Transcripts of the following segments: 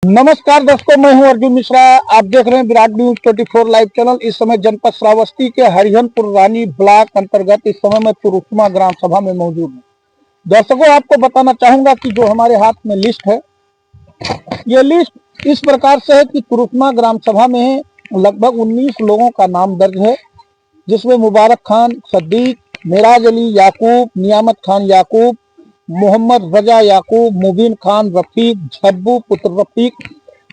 नमस्कार दोस्तों, मैं हूं अर्जुन मिश्रा। आप देख रहे हैं विराट न्यूज 24 लाइव चैनल। इस समय जनपद श्रावस्ती के हरिहरपुर रानी ब्लॉक अंतर्गत इस समय मैं तुरुष्मा ग्राम सभा में मौजूद हूं। दर्शकों, आपको बताना चाहूंगा कि जो हमारे हाथ में लिस्ट है, ये लिस्ट इस प्रकार से है कि तुरुष्मा ग्राम सभा में लगभग 19 लोगों का नाम दर्ज है, जिसमें मुबारक खान सद्दीक, मेराज अली याकूब, नियामत खान याकूब, मोहम्मद रजा याकूब, मुबीन खान रफीक, झब्बू पुत्र रफीक,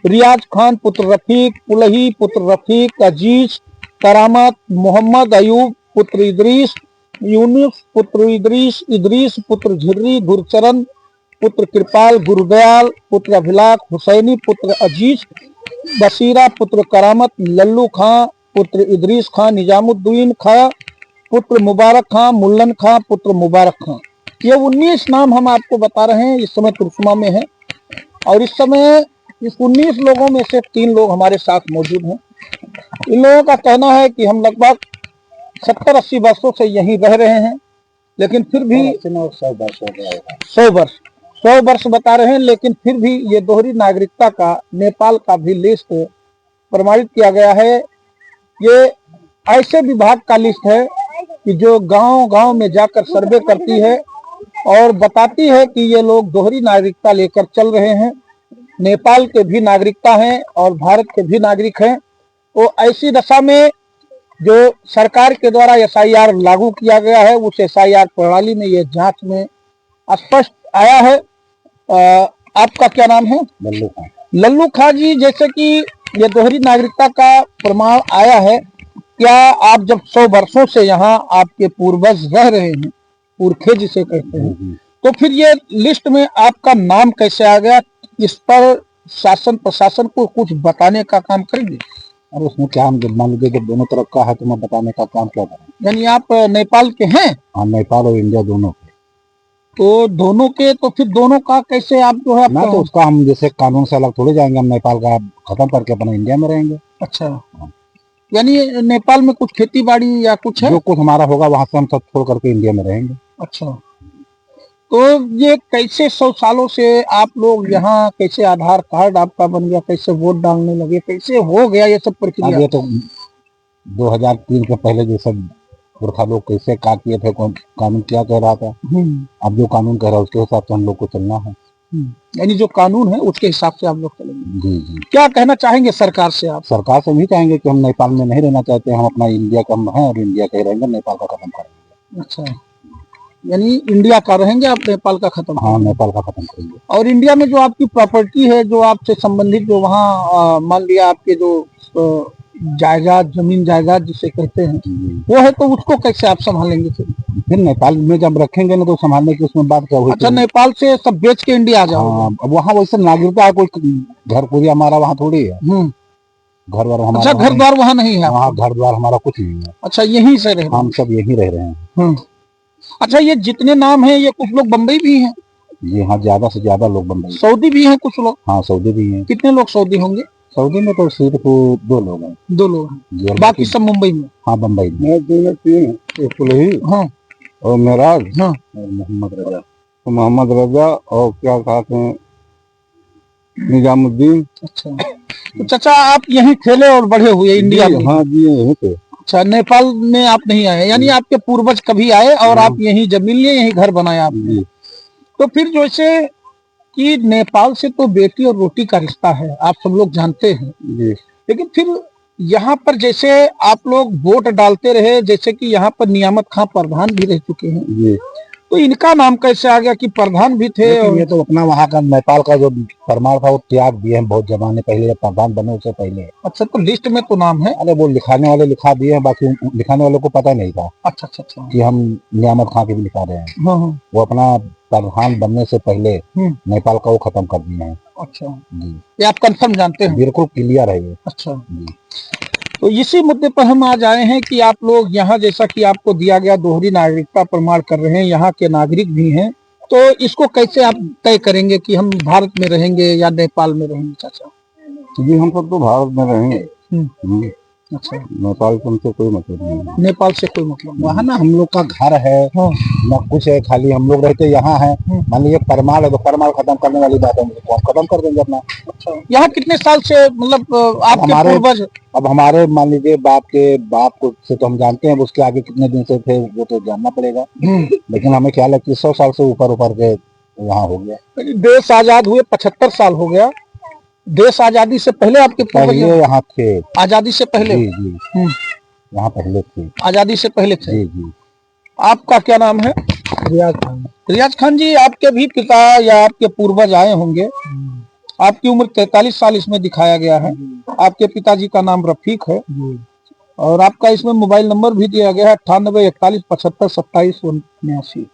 रियाज खान पुत्र रफीक, पुलही पुत्र रफीक, अजीज, करामत, मोहम्मद अयूब पुत्र इदरीस, यूनुस पुत्र इदरीस, इदरीस पुत्र झिर्री, गुरचरण पुत्र कृपाल, गुरुदयाल पुत्र अभिलाख, हुसैनी पुत्र अजीज, बशीरा पुत्र करामत, लल्लू खां पुत्र इदरीस खान, निजामुद्दीन खां पुत्र मुबारक खां, मुल्लन खां पुत्र मुबारक खां। ये 19 नाम हम आपको बता रहे हैं। इस समय तुरुष्मा में है और इस समय इस 19 लोगों में से 3 लोग हमारे साथ मौजूद हैं। इन लोगों का कहना है कि हम लगभग 70-80 वर्षों से यहीं रह रहे हैं, लेकिन फिर भी 100 वर्ष बता रहे हैं, लेकिन फिर भी ये दोहरी नागरिकता का नेपाल का भी लिस्ट प्रमाणित किया गया है। ये ऐसे विभाग का लिस्ट है कि जो गांव-गांव में जाकर सर्वे करती है और बताती है कि ये लोग दोहरी नागरिकता लेकर चल रहे हैं, नेपाल के भी नागरिकता हैं और भारत के भी नागरिक हैं। तो ऐसी दशा में जो सरकार के द्वारा SIR लागू किया गया है, उस SIR प्रणाली में ये जांच में स्पष्ट आया है। आपका क्या नाम है? लल्लू खां। लल्लू खां जी, जैसे कि ये दोहरी नागरिकता का प्रमाण आया है, क्या आप जब 100 वर्षों से यहाँ आपके पूर्वज रह रहे हैं, पुरखे जिसे कहते हैं, तो फिर ये लिस्ट में आपका नाम कैसे आ गया? इस पर शासन प्रशासन को कुछ बताने का काम करेंगे? और उसमें क्या हम मान लीजिए जब दोनों तरफ का है तो मैं बताने का काम क्या करें? यानी आप नेपाल के हैं? हाँ, नेपाल और इंडिया दोनों के। तो दोनों के, तो फिर दोनों का कैसे आप जो है? ना तो उसका हम जैसे कानून से अलग थोड़े जाएंगे, हम नेपाल का खत्म करके अपना इंडिया में रहेंगे। अच्छा, यानी नेपाल में कुछ खेती बाड़ी या कुछ है? जो कुछ हमारा होगा वहां से हम सब छोड़ करके इंडिया में रहेंगे। अच्छा, तो ये कैसे 100 सालों से आप लोग यहाँ, कैसे आधार कार्ड आपका बन गया, कैसे वोट डालने लगे, कैसे हो गया ये सब प्रक्रिया? ये तो 2003 के पहले जो सब पुरखा लोग कैसे क्या किए थे, कानून क्या कह रहा था, अब जो कानून कह रहा है उसके हिसाब से हम लोग को चलना है। यानी जो कानून है उसके हिसाब से आप लोग चलेंगे। जी जी। क्या कहना चाहेंगे सरकार से आप? सरकार से भी चाहेंगे कि हम नेपाल में नहीं रहना चाहते, हम अपना इंडिया का हैं और इंडिया का ही रहेंगे, नेपाल का खत्म करेंगे। अच्छा, यानी इंडिया का रहेंगे आप, नेपाल का खत्म? हाँ, नेपाल का खत्म करेंगे। और इंडिया में जो आपकी प्रॉपर्टी है, जो आपसे संबंधित, जो वहाँ मान लिया आपके जो जायदाद, जमीन जायदाद जिसे कहते हैं, वो है, तो उसको कैसे आप संभालेंगे? फिर नेपाल में जब रखेंगे ना तो संभालने की उसमें बात क्या हुई? अच्छा, नेपाल से सब बेच के इंडिया आ जाओ? हाँ, अब वहाँ वैसे नागरिकता है, कोई घर पूरी हमारा वहाँ थोड़ी है। घर द्वार हमारा। अच्छा, घर द्वार वहाँ नहीं है? वहाँ घर द्वार हमारा कुछ नहीं है। अच्छा, यहीं से रहे? हम सब यहीं रह रहे हैं। अच्छा, ये जितने नाम है, ये कुछ लोग बम्बई भी हैं? ये हाँ, ज्यादा से ज्यादा लोग बम्बई। सऊदी भी हैं कुछ लोग? हाँ, सऊदी भी हैं। कितने लोग सऊदी होंगे? सऊदी में तो सिर्फ 2 लोग हैं। 2 लोग हैं, बाकी सब मुंबई में? हाँ, बम्बई में 3 एक हाँ, और मेराज हाँ, और मोहम्मद रजा। तो मोहम्मद रजा और क्या कहते हैं, निजामुद्दीन। अच्छा, तो चाचा आप यहीं खेले और बढ़े हुए इंडिया में? हाँ जी, यहीं पे। अच्छा, नेपाल में आप नहीं आए, यानी आपके पूर्वज कभी आए और आप यहीं जमीन लिए, यहीं घर बनाया आपने? तो फिर जैसे कि नेपाल से तो बेटी और रोटी का रिश्ता है, आप सब लोग जानते हैं जी। लेकिन फिर यहाँ पर जैसे आप लोग वोट डालते रहे, जैसे कि यहाँ पर नियामत खां प्रधान भी रह चुके हैं जी, तो इनका नाम कैसे आ गया कि प्रधान भी थे? और ये तो अपना वहाँ का नेपाल का जो परमार था वो त्याग दिए हैं बहुत जमाने पहले, जब प्रधान बने उससे पहले। अच्छा, तो लिस्ट में तो नाम है? अरे वो लिखाने वाले लिखा दिए हैं, बाकी लिखाने वालों को पता नहीं था। अच्छा अच्छा अच्छा, कि हम नियामत खां के भी लिखा रहे हैं। वो अपना प्रधान बनने से पहले नेपाल का वो खत्म कर दिए हैं। अच्छा जी, ये आप कंफर्म जानते हैं? बिल्कुल क्लियर है ये। अच्छा जी। तो इसी मुद्दे पर हम आज आए हैं कि आप लोग यहाँ, जैसा कि आपको दिया गया दोहरी नागरिकता प्रमाण कर रहे हैं, यहाँ के नागरिक भी हैं, तो इसको कैसे आप तय करेंगे कि हम भारत में रहेंगे या नेपाल में रहेंगे? चाचा जी, हम सब तो भारत में रहेंगे। अच्छा, नेपाल से हमसे कोई मतलब नहीं है। नेपाल से कोई मतलब नहीं। वहाँ ना हम लोग का घर है, हाँ, ना कुछ है, खाली हम लोग रहते यहाँ है। मान लीजिए परमाल है तो परमाल खत्म करने वाली बात है, तो हम खत्म कर देंगे अपना। अच्छा, यहाँ कितने साल से मतलब आपके हमारे पूर्वज? अब हमारे मान लीजिए बाप के बाप को से तो हम जानते हैं, उसके आगे कितने दिन से थे वो तो जानना पड़ेगा, लेकिन हमें ख्याल है कि 100 साल से ऊपर ऊपर के यहाँ हो गया। देश आजाद हुए 75 साल हो गया। देश आजादी से पहले आपके पूर्वज पहले यहाँ थे। आजादी से पहले? जी जी, यहाँ पहले थे। आजादी से पहले थे। जी जी। आपका क्या नाम है? रियाज खान। रियाज खान जी, आपके भी पिता या आपके पूर्वज आए होंगे। आपकी उम्र 43 साल इसमें दिखाया गया है। आपके पिताजी का नाम रफीक है और आपका इसमें मोबाइल नंबर भी दिया गया है 98 41 75 27 29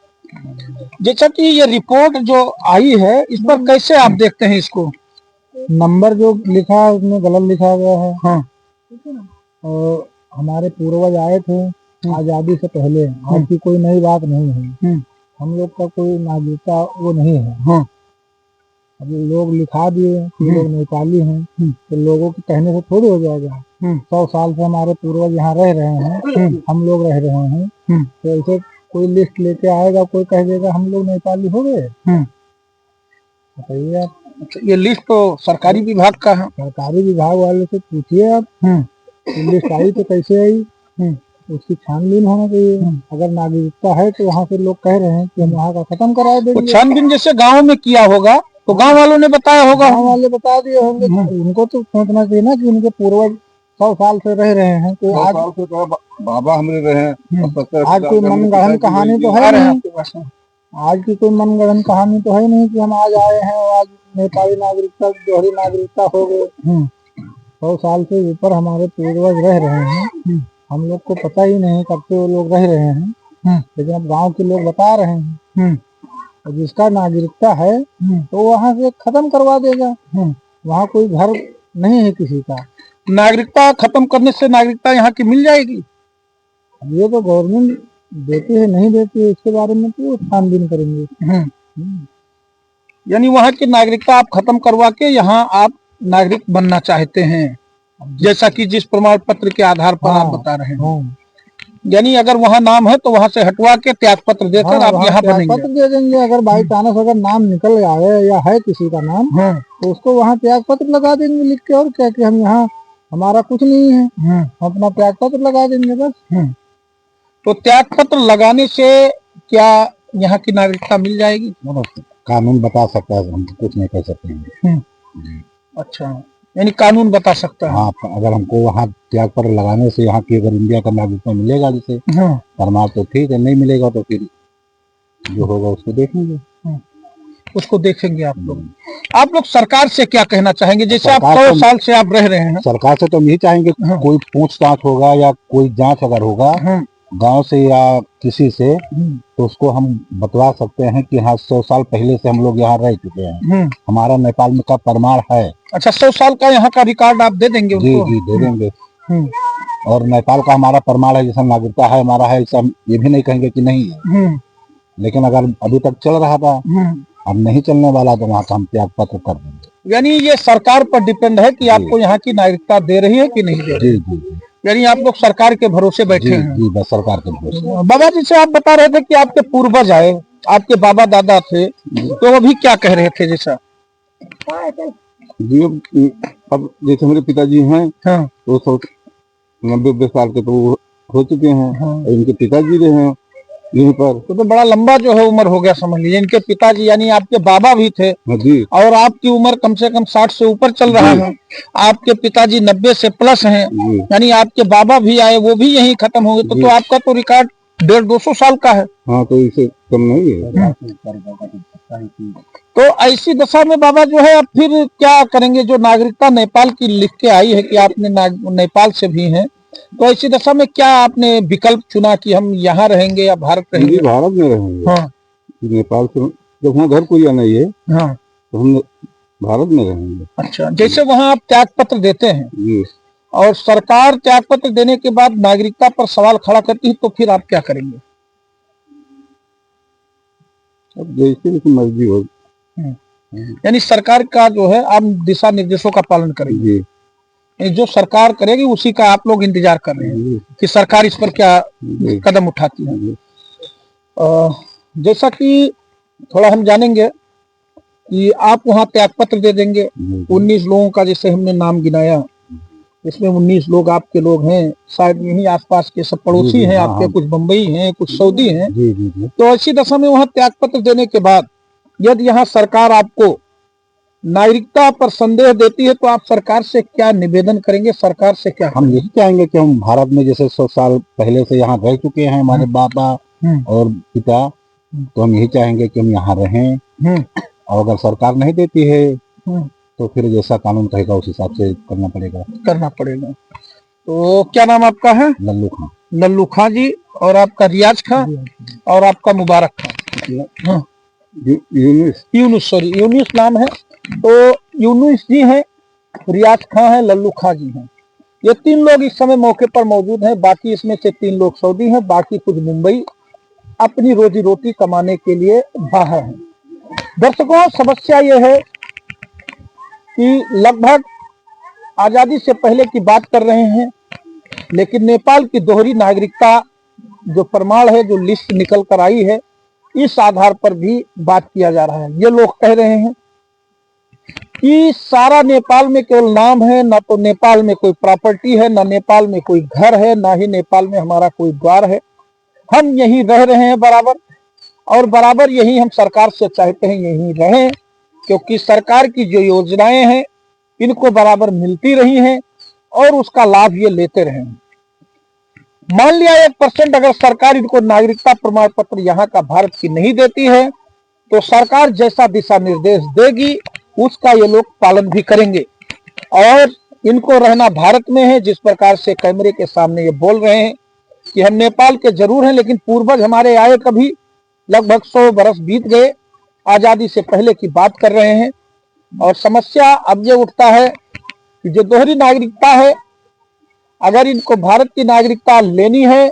जैसा कि ये रिपोर्ट जो आई है इस पर कैसे आप देखते हैं इसको? नंबर जो लिखा है उसमें गलत लिखा गया है। हाँ, और हमारे पूर्वज आए थे आजादी से पहले, आज की कोई नई बात नहीं है। हम लोग का कोई नागरिकता वो नहीं है। हाँ, अब लोग लिखा दिए कि लोग नेपाली हैं, तो लोगों के कहने से थोड़ी हो जाएगा। 100 साल से हमारे पूर्वज यहाँ रह रहे हैं, हम लोग रह रहे हैं, तो ऐसे कोई लिस्ट लेके आएगा, कोई कह देगा हम लोग नेपाली हो गए? बताइए आप। अच्छा, ये लिस्ट तो सरकारी विभाग का है। सरकारी विभाग वाले से पूछिए आप, लिस्ट आई तो कैसे आई, उसकी छानबीन होना चाहिए। अगर नागरिकता है तो वहाँ से लोग कह रहे हैं कि हम वहाँ का खत्म करा तो देंगे। छानबीन जैसे गांव में किया होगा तो गांव वालों ने बताया होगा। गाँव वाले बता दिए होंगे। उनको तो सोचना चाहिए ना कि उनके पूर्वज 100 साल से रह रहे हैं, तो आज बाबा हमरे रहे हैं। आज कोई मनगढ़ंत कहानी तो है नहीं। आज की कोई मनगढ़ंत कहानी तो है नहीं कि हम आज आए हैं और आज नेपाली नागरिकता दोहरी नागरिकता हो गए। 100 साल से ऊपर हमारे पूर्वज रह रहे हैं, हम लोग को पता ही नहीं कब से वो लोग रह रहे हैं, लेकिन अब गांव के लोग बता रहे हैं। और जिसका नागरिकता है तो वहां से खत्म करवा देगा। वहाँ कोई घर नहीं है किसी का। नागरिकता खत्म करने से नागरिकता यहाँ की मिल जाएगी? ये तो गवर्नमेंट देती है नहीं देती है इसके बारे में तो छानबीन करेंगे। यानी वहाँ की नागरिकता आप खत्म करवा के यहाँ आप नागरिक बनना चाहते हैं, जैसा कि जिस प्रमाण पत्र के आधार पर आप बता रहे हैं। यानी अगर वहाँ नाम है तो वहाँ से हटवा के त्याग पत्र देकर आप यहाँ बनेंगे। पत्र दे देंगे। अगर बाई चांस अगर नाम निकल आए या है किसी का नाम, तो उसको वहाँ त्याग पत्र लगा देंगे लिख के, और क्या कि हम यहाँ हमारा कुछ नहीं है, हम अपना त्याग पत्र लगा देंगे बस। तो त्याग पत्र लगाने से क्या यहाँ की नागरिकता मिल जाएगी? कानून बता सकता है, हम कुछ नहीं कर सकते हैं। अच्छा, यानी कानून बता सकता है। हाँ, अगर हमको वहाँ त्याग पत्र लगाने से यहाँ की अगर इंडिया का नागरिकता मिलेगा जैसे परमार तो ठीक है, नहीं मिलेगा तो फिर जो होगा उसको देखेंगे। उसको देखेंगे आप लोग। आप लोग सरकार से क्या कहना चाहेंगे? जैसे आप 100 साल से आप रह रहे हैं। सरकार से तो हम यही चाहेंगे कोई पूछताछ होगा या कोई जांच अगर होगा गांव से या किसी से, तो उसको हम बतला सकते हैं कि हाँ 100 साल पहले से हम लोग यहाँ रह चुके हैं, हमारा नेपाल में का प्रमाण है। अच्छा, 100 साल का यहाँ का रिकॉर्ड आप दे देंगे उनको? जी जी, दे देंगे। और नेपाल का हमारा प्रमाण है, जैसा नागरिकता है हमारा है, ऐसा हम ये भी नहीं कहेंगे कि नहीं है। लेकिन अगर अभी तक चल रहा था, अब नहीं चलने वाला, तो वहाँ का हम त्याग पत्र कर देंगे। यानी ये सरकार पर डिपेंड है कि आपको यहाँ की नागरिकता दे रही है कि नहीं दे रही? जी जी, यानी आप लोग सरकार के भरोसे बैठे हैं। जी, बस सरकार के भरोसे। बाबा जी से आप बता रहे थे कि आपके पूर्वज आए, आपके बाबा दादा थे, तो वो भी क्या कह रहे थे? जैसा जी, अब जैसे मेरे पिताजी हैं तो 90 साल के तो हो चुके हैं। इनके पिताजी रहे हैं यहीं पर। तो बड़ा लंबा जो है उम्र हो गया समझ लीजिए। इनके पिताजी यानी आपके बाबा भी थे जी, और आपकी उम्र कम से कम 60 से ऊपर चल रहा है। आपके पिताजी 90 से प्लस हैं, यानी आपके बाबा भी आए, वो भी यहीं खत्म हो गए। तो आपका तो रिकॉर्ड 150-200 साल का है। हाँ, तो इसे कम नहीं है। तो ऐसी दशा में बाबा जो है अब फिर क्या करेंगे? जो नागरिकता नेपाल की लिख के आई है कि आपने नेपाल से भी हैं, तो ऐसी दशा में क्या आपने विकल्प चुना कि हम यहाँ रहेंगे या भारत रहेंगे? भारत में रहेंगे। हाँ, नेपाल से जब वहाँ घर कोई नहीं है तो हम भारत में रहेंगे। अच्छा, जैसे वहाँ आप त्याग पत्र देते हैं जी, और सरकार त्याग पत्र देने के बाद नागरिकता पर सवाल खड़ा करती है, तो फिर आप क्या करेंगे? अब जैसे की मर्जी हो। यानी सरकार का जो है आप दिशा निर्देशों का पालन करेंगे। जो सरकार करेगी उसी का आप लोग इंतजार कर रहे हैं कि सरकार इस पर क्या कदम उठाती है। जैसा कि थोड़ा हम जानेंगे कि आप वहाँ त्याग पत्र दे देंगे 19 लोगों का, जैसे हमने नाम गिनाया, इसमें 19 लोग आपके लोग हैं, शायद यहीं आसपास के सब पड़ोसी हैं आपके, कुछ बंबई हैं, कुछ सऊदी हैं। तो ऐसी दशा में वहाँ त्याग पत्र देने के बाद यदि यहाँ सरकार आपको नागरिकता पर संदेह देती है तो आप सरकार से क्या निवेदन करेंगे, सरकार से क्या? हम यही चाहेंगे कि हम भारत में जैसे 100 साल पहले से यहाँ रह चुके हैं हमारे बाबा और पिता, तो हम यही चाहेंगे कि हम यहाँ रहें, और अगर सरकार नहीं देती है तो फिर जैसा कानून कहेगा उस हिसाब से करना पड़ेगा। तो क्या नाम आपका है? लल्लू खां। लल्लू खां जी, और आपका रियाज खां, और आपका मुबारक खां। यूनुस नाम है। तो यूनुस जी हैं, रियाज खां है, लल्लू खां जी हैं। ये 3 लोग इस समय मौके पर मौजूद हैं। बाकी इसमें से 3 लोग सऊदी हैं, बाकी कुछ मुंबई अपनी रोजी रोटी कमाने के लिए बाहर हैं। दर्शकों, समस्या ये है कि लगभग आजादी से पहले की बात कर रहे हैं, लेकिन नेपाल की दोहरी नागरिकता जो प्रमाण है, जो लिस्ट निकल कर आई है, इस आधार पर भी बात किया जा रहा है। ये लोग कह रहे हैं कि सारा नेपाल में केवल नाम है, ना तो नेपाल में कोई प्रॉपर्टी है, ना नेपाल में कोई घर है, ना ही नेपाल में हमारा कोई द्वार है। हम यहीं रह रहे हैं बराबर, और बराबर यही हम सरकार से चाहते हैं यहीं रहें, क्योंकि सरकार की जो योजनाएं हैं इनको बराबर मिलती रही हैं और उसका लाभ ये लेते रहे हैं। मान लिया 1% अगर सरकार इनको नागरिकता प्रमाण पत्र यहाँ का भारत की नहीं देती है, तो सरकार जैसा दिशा निर्देश देगी उसका ये लोग पालन भी करेंगे, और इनको रहना भारत में है। जिस प्रकार से कैमरे के सामने ये बोल रहे हैं कि हम नेपाल के जरूर हैं, लेकिन पूर्वज हमारे आए कभी, लगभग 100 बरस बीत गए, आजादी से पहले की बात कर रहे हैं। और समस्या अब ये उठता है कि जो दोहरी नागरिकता है, अगर इनको भारत की नागरिकता लेनी है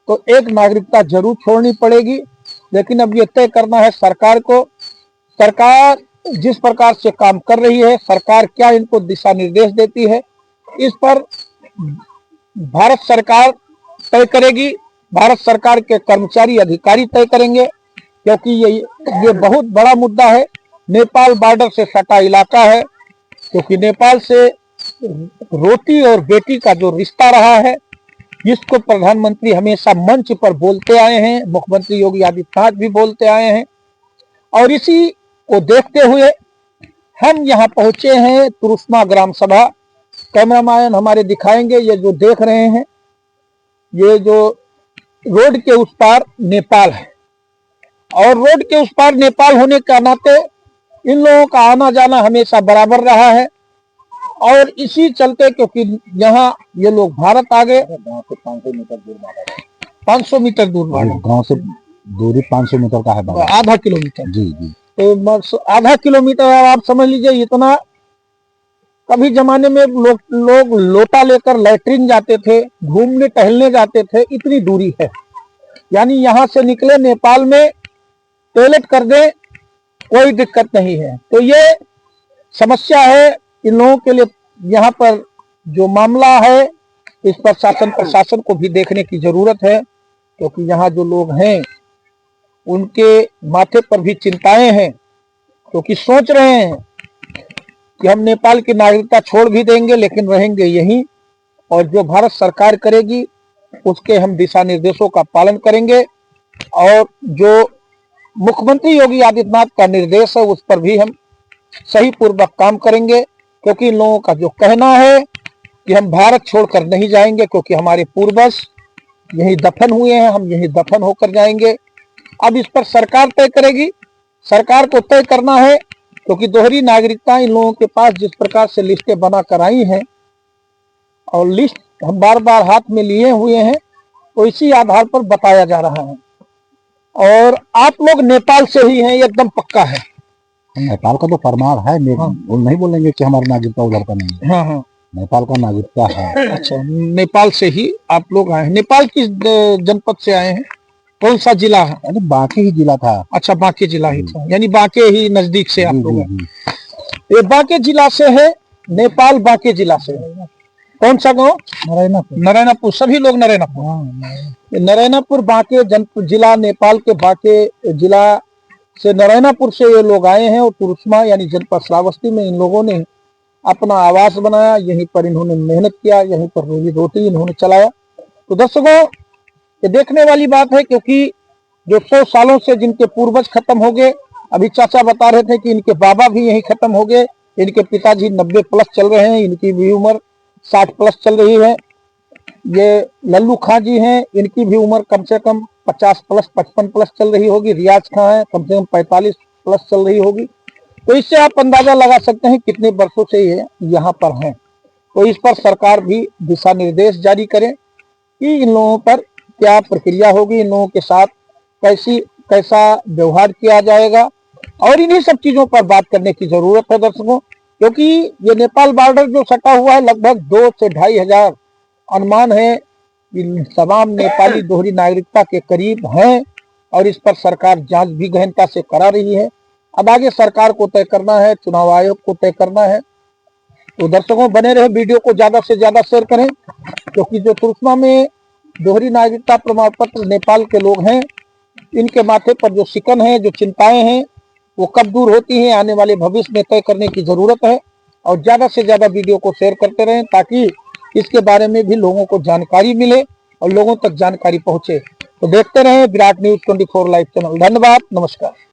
तो एक नागरिकता जरूर छोड़नी पड़ेगी। लेकिन अब ये तय करना है सरकार को। सरकार जिस प्रकार से काम कर रही है, सरकार क्या इनको दिशा निर्देश देती है, इस पर भारत सरकार तय करेगी। भारत सरकार के कर्मचारी अधिकारी तय करेंगे, क्योंकि ये बहुत बड़ा मुद्दा है। नेपाल बॉर्डर से सटा इलाका है, क्योंकि नेपाल से रोटी और बेटी का जो रिश्ता रहा है, जिसको प्रधानमंत्री हमेशा मंच पर बोलते आए हैं, मुख्यमंत्री योगी आदित्यनाथ भी बोलते आए हैं, और इसी को देखते हुए हम यहाँ पहुंचे हैं तुरुस्मा ग्राम सभा। कैमरामैन हमारे दिखाएंगे, ये जो देख रहे हैं, ये जो रोड के उस पार नेपाल है, और रोड के उस पार नेपाल होने के नाते इन लोगों का आना जाना हमेशा बराबर रहा है। और इसी चलते, क्योंकि यहाँ ये लोग भारत आ गए, गाँव से 500 मीटर दूर, 500 मीटर दूर, गाँव से दूरी 500 मीटर का है, आधा किलोमीटर। जी। तो आधा किलोमीटर आप समझ लीजिए, इतना कभी जमाने में लोग लोटा लेकर लैट्रिन जाते थे, घूमने टहलने जाते थे, इतनी दूरी है। यानी यहाँ से निकले नेपाल में टॉयलेट कर दे, कोई दिक्कत नहीं है। तो ये समस्या है इन लोगों के लिए। यहाँ पर जो मामला है, इस पर शासन प्रशासन को भी देखने की जरूरत है, क्योंकि यहाँ जो लोग हैं उनके माथे पर भी चिंताएं हैं, क्योंकि सोच रहे हैं कि हम नेपाल की नागरिकता छोड़ भी देंगे, लेकिन रहेंगे यहीं, और जो भारत सरकार करेगी उसके हम दिशा निर्देशों का पालन करेंगे, और जो मुख्यमंत्री योगी आदित्यनाथ का निर्देश है उस पर भी हम सही पूर्वक काम करेंगे। क्योंकि इन लोगों का जो कहना है कि हम भारत छोड़कर नहीं जाएंगे, क्योंकि हमारे पूर्वज यहीं दफन हुए हैं, हम यहीं दफन होकर जाएंगे। अब इस पर सरकार तय करेगी, सरकार को तय करना है, क्योंकि दोहरी नागरिकता इन लोगों के पास जिस प्रकार से लिस्टें बना कर आई हैं, और लिस्ट हम बार बार हाथ में लिए हुए हैं, तो इसी आधार पर बताया जा रहा है। और आप लोग नेपाल से ही हैं, एकदम पक्का है? नेपाल का तो प्रमाण है, वो नहीं बोलेंगे कि हमारी नागरिकता उधर का नहीं है। हाँ, नेपाल का नागरिकता है। अच्छा, नेपाल से ही आप लोग आए हैं। नेपाल किस जनपद से आए हैं? कौन सा जिला है? यानी बाकी ही जिला था। अच्छा, बाकी जिला ही था, यानी बाके ही नजदीक से आप लोग हैं। ये बाके जिला से है, नेपाल बाके जिला से है। कौन सा गांव? नारायणपुर। नारायणपुर, सभी लोग नारायणपुर। हाँ, नारायणपुर बांके जिला, नेपाल के बांके जिला से नारायणपुर से ये लोग आए हैं और तुरुस्मा यानी जनपद श्रावस्ती में इन लोगों ने अपना आवास बनाया। यहीं पर इन्होंने मेहनत किया, यहीं पर रोजी रोटी इन्होंने चलाया। तो दर्शकों, ये देखने वाली बात है, क्योंकि जो 100 सालों से जिनके पूर्वज खत्म हो गए, अभी चाचा बता रहे थे कि इनके बाबा भी यहीं खत्म हो गए, इनके पिताजी 90 प्लस चल रहे हैं, इनकी भी उम्र 60 प्लस चल रही है। ये लल्लू खां जी हैं, इनकी भी उम्र कम से कम 50 प्लस 55 प्लस चल रही होगी। रियाज खां है, कम से कम 45 प्लस चल रही होगी। तो इससे आप अंदाजा लगा सकते हैं कितने वर्षों से ये यहाँ पर हैं। तो इस पर सरकार भी दिशा निर्देश जारी करे कि इन लोगों पर क्या प्रक्रिया होगी, इन लोगों के साथ कैसा व्यवहार किया जाएगा, और इन्हीं सब चीजों पर बात करने की जरूरत है दर्शकों। क्योंकि ये नेपाल बॉर्डर जो सटा हुआ है, लगभग 2 से 2.5 हजार अनुमान है कि तमाम नेपाली दोहरी नागरिकता के करीब हैं, और इस पर सरकार जांच भी गहनता से करा रही है। अब आगे सरकार को तय करना है, चुनाव आयोग को तय करना है। तो दर्शकों, बने रहे, वीडियो को ज्यादा से ज्यादा शेयर करें, क्योंकि जो तुरुस्मा में दोहरी नागरिकता प्रमाण पत्र नेपाल के लोग हैं, इनके माथे पर जो शिकन है, जो चिंताएं हैं, वो कब दूर होती हैं, आने वाले भविष्य में तय करने की जरूरत है। और ज्यादा से ज्यादा वीडियो को शेयर करते रहें, ताकि इसके बारे में भी लोगों को जानकारी मिले और लोगों तक जानकारी पहुंचे। तो देखते रहें विराट न्यूज 24 लाइव चैनल। धन्यवाद, नमस्कार।